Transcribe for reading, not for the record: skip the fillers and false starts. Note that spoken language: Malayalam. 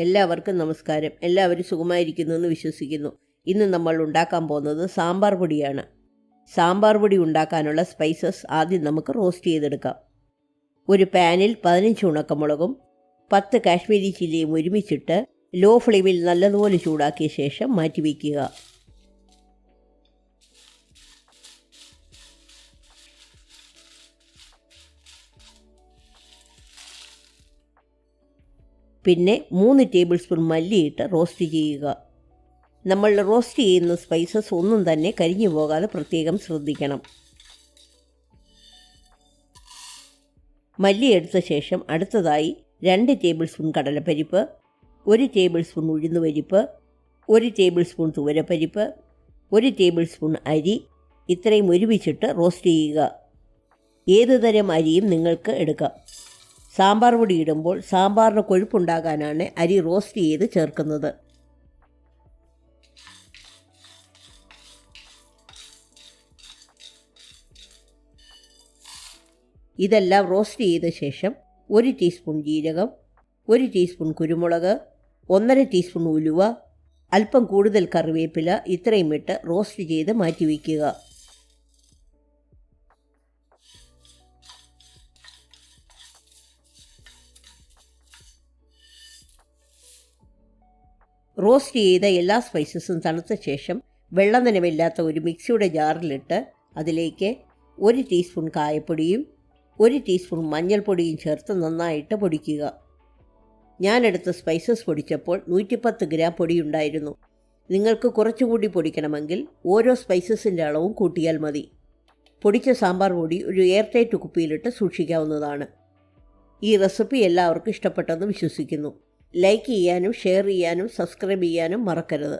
എല്ലാവർക്കും നമസ്കാരം. എല്ലാവരും സുഖമായിരിക്കുന്നുവെന്ന് വിശ്വസിക്കുന്നു. ഇന്ന് നമ്മൾ ഉണ്ടാക്കാൻ പോകുന്നത് സാമ്പാർ പൊടിയാണ്. സാമ്പാർ പൊടി ഉണ്ടാക്കാനുള്ള സ്പൈസസ് ആദ്യം നമുക്ക് റോസ്റ്റ് ചെയ്തെടുക്കാം. ഒരു പാനിൽ 15 ഉണക്കമുളകും 10 കാശ്മീരി ചില്ലിയും ഒരുമിച്ചിട്ട് ലോ ഫ്ലെയിമിൽ നല്ലതുപോലെ ചൂടാക്കിയ ശേഷം മാറ്റിവെക്കുക. പിന്നെ 3 ടേബിൾ സ്പൂൺ മല്ലിയിട്ട് റോസ്റ്റ് ചെയ്യുക. നമ്മൾ റോസ്റ്റ് ചെയ്യുന്ന സ്പൈസസ് ഒന്നും തന്നെ കരിഞ്ഞു പോകാതെ പ്രത്യേകം ശ്രദ്ധിക്കണം. മല്ലി എടുത്ത ശേഷം അടുത്തതായി 2 ടേബിൾ സ്പൂൺ കടലപ്പരിപ്പ്, 1 ടേബിൾ സ്പൂൺ ഉഴുന്നുപരിപ്പ്, 1 ടേബിൾ സ്പൂൺ തുവരപ്പരിപ്പ്, 1 ടേബിൾ സ്പൂൺ അരി, ഇത്രയും ഒരുമിച്ചിട്ട് റോസ്റ്റ് ചെയ്യുക. ഏതു തരം അരിയും നിങ്ങൾക്ക് എടുക്കാം. സാമ്പാർ പൊടി ഇടുമ്പോൾ സാമ്പാറിന് കൊഴുപ്പുണ്ടാകാനാണ് അരി റോസ്റ്റ് ചെയ്ത് ചേർക്കുന്നത്. ഇതെല്ലാം റോസ്റ്റ് ചെയ്ത ശേഷം 1 ടീസ്പൂൺ ജീരകം, 1 ടീസ്പൂൺ കുരുമുളക്, 1.5 ടീസ്പൂൺ ഉലുവ, അല്പം കൂടുതൽ കറിവേപ്പില, ഇത്രയും ഇട്ട് റോസ്റ്റ് ചെയ്ത് മാറ്റിവെക്കുക. റോസ്റ്റ് ചെയ്ത എല്ലാ സ്പൈസസും തണുത്ത ശേഷം വെള്ളം നനവില്ലാത്ത ഒരു മിക്സിയുടെ ജാറിലിട്ട് അതിലേക്ക് 1 ടീസ്പൂൺ കായപ്പൊടിയും 1 ടീസ്പൂൺ മഞ്ഞൾപ്പൊടിയും ചേർത്ത് നന്നായിട്ട് പൊടിക്കുക. ഞാനെടുത്ത സ്പൈസസ് പൊടിച്ചപ്പോൾ 110 ഗ്രാം പൊടിയുണ്ടായിരുന്നു. നിങ്ങൾക്ക് കുറച്ചുകൂടി പൊടിക്കണമെങ്കിൽ ഓരോ സ്പൈസസിൻ്റെ അളവും കൂട്ടിയാൽ മതി. പൊടിച്ച സാമ്പാർ പൊടി ഒരു എയർ ടൈറ്റ് കുപ്പിയിലിട്ട് സൂക്ഷിക്കാവുന്നതാണ്. ഈ റെസിപ്പി എല്ലാവർക്കും ഇഷ്ടപ്പെട്ടെന്ന് വിശ്വസിക്കുന്നു. ലൈക്ക് ചെയ്യാനും ഷെയർ ചെയ്യാനും സബ്സ്ക്രൈബ് ചെയ്യാനും മറക്കരുത്.